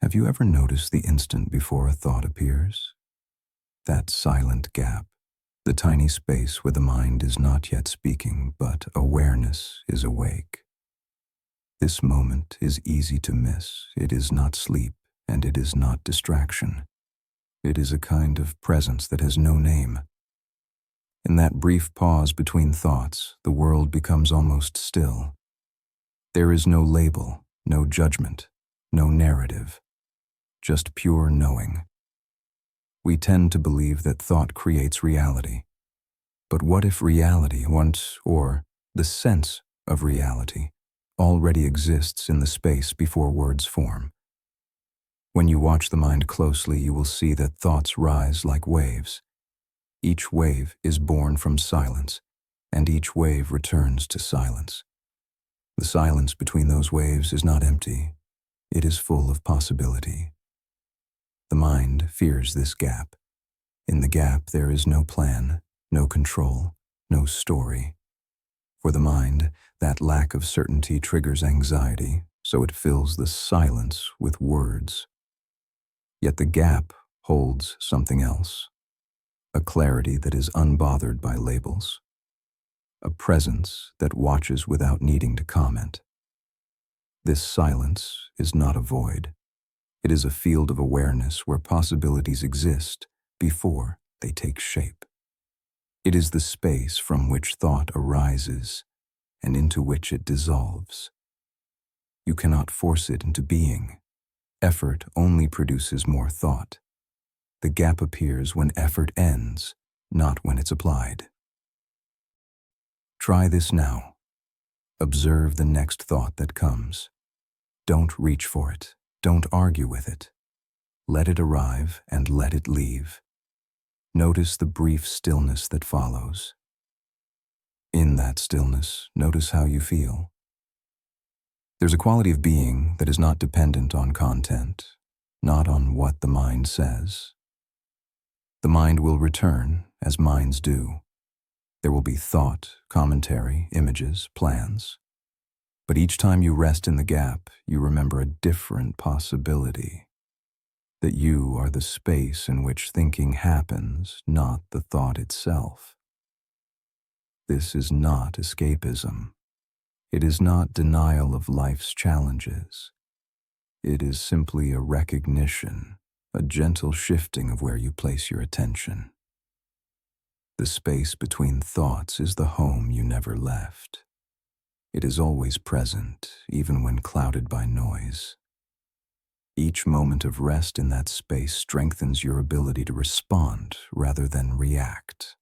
Have you ever noticed the instant before a thought appears? That silent gap, the tiny space where the mind is not yet speaking, but awareness is awake. This moment is easy to miss. It is not sleep, and it is not distraction. It is a kind of presence that has no name. In that brief pause between thoughts, the world becomes almost still. There is no label, no judgment, no narrative, just pure knowing. We tend to believe that thought creates reality. But what if reality or the sense of reality, already exists in the space before words form? When you watch the mind closely, you will see that thoughts rise like waves. Each wave is born from silence, and each wave returns to silence. The silence between those waves is not empty. It is full of possibility. The mind fears this gap. In the gap, there is no plan, no control, no story. For the mind, that lack of certainty triggers anxiety, so it fills the silence with words. Yet the gap holds something else, a clarity that is unbothered by labels, a presence that watches without needing to comment. This silence is not a void. It is a field of awareness where possibilities exist before they take shape. It is the space from which thought arises and into which it dissolves. You cannot force it into being. Effort only produces more thought. The gap appears when effort ends, not when it's applied. Try this now. Observe the next thought that comes. Don't reach for it. Don't argue with it. Let it arrive and let it leave. Notice the brief stillness that follows. In that stillness, notice how you feel. There's a quality of being that is not dependent on content, not on what the mind says. The mind will return, as minds do. There will be thought, commentary, images, plans. But each time you rest in the gap, you remember a different possibility. That you are the space in which thinking happens, not the thought itself. This is not escapism. It is not denial of life's challenges. It is simply a recognition, a gentle shifting of where you place your attention. The space between thoughts is the home you never left. It is always present, even when clouded by noise. Each moment of rest in that space strengthens your ability to respond rather than react.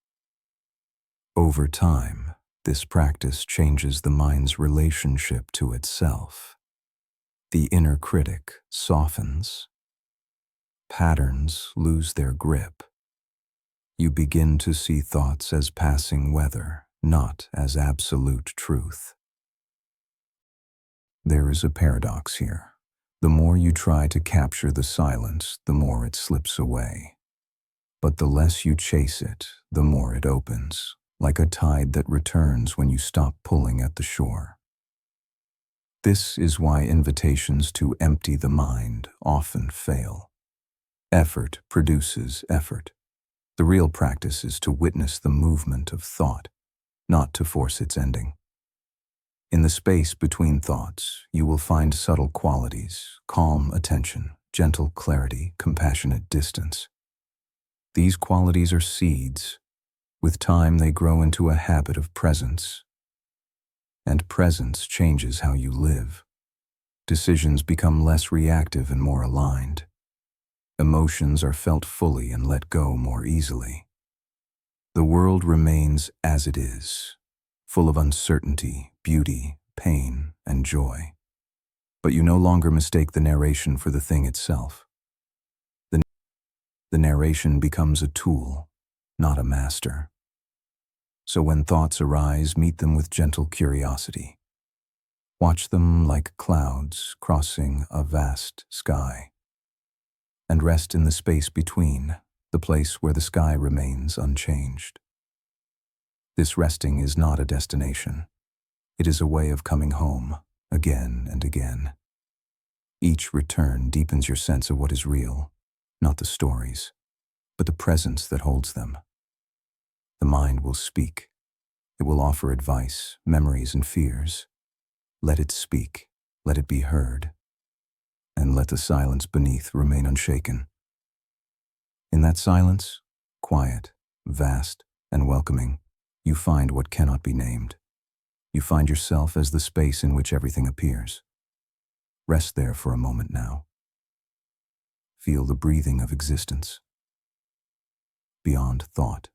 Over time, this practice changes the mind's relationship to itself. The inner critic softens. Patterns lose their grip. You begin to see thoughts as passing weather, not as absolute truth. There is a paradox here. The more you try to capture the silence, the more it slips away. But the less you chase it, the more it opens, like a tide that returns when you stop pulling at the shore. This is why invitations to empty the mind often fail. Effort produces effort. The real practice is to witness the movement of thought, not to force its ending. In the space between thoughts, you will find subtle qualities, calm attention, gentle clarity, compassionate distance. These qualities are seeds. With time, they grow into a habit of presence. And presence changes how you live. Decisions become less reactive and more aligned. Emotions are felt fully and let go more easily. The world remains as it is, full of uncertainty, beauty, pain, and joy. But you no longer mistake the narration for the thing itself. The narration becomes a tool, not a master. So when thoughts arise, meet them with gentle curiosity. Watch them like clouds crossing a vast sky. And rest in the space between, the place where the sky remains unchanged. This resting is not a destination. It is a way of coming home, again and again. Each return deepens your sense of what is real, not the stories, but the presence that holds them. The mind will speak. It will offer advice, memories, and fears. Let it speak. Let it be heard. And let the silence beneath remain unshaken. In that silence, quiet, vast, and welcoming, you find what cannot be named. You find yourself as the space in which everything appears. Rest there for a moment now. Feel the breathing of existence, beyond thought.